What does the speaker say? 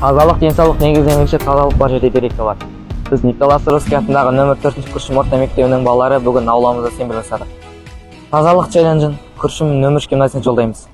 Тазалық денсаулық негізінен ерекше тазалық бар жерде береке бар. Біз Николас Русский атындағы нөмір 4 Күршім орта мектебінің балалары бүгін ауламызда сенбі жасадық. Тазалық челленджін Күршім нөмір гимназиясына жолдаймыз.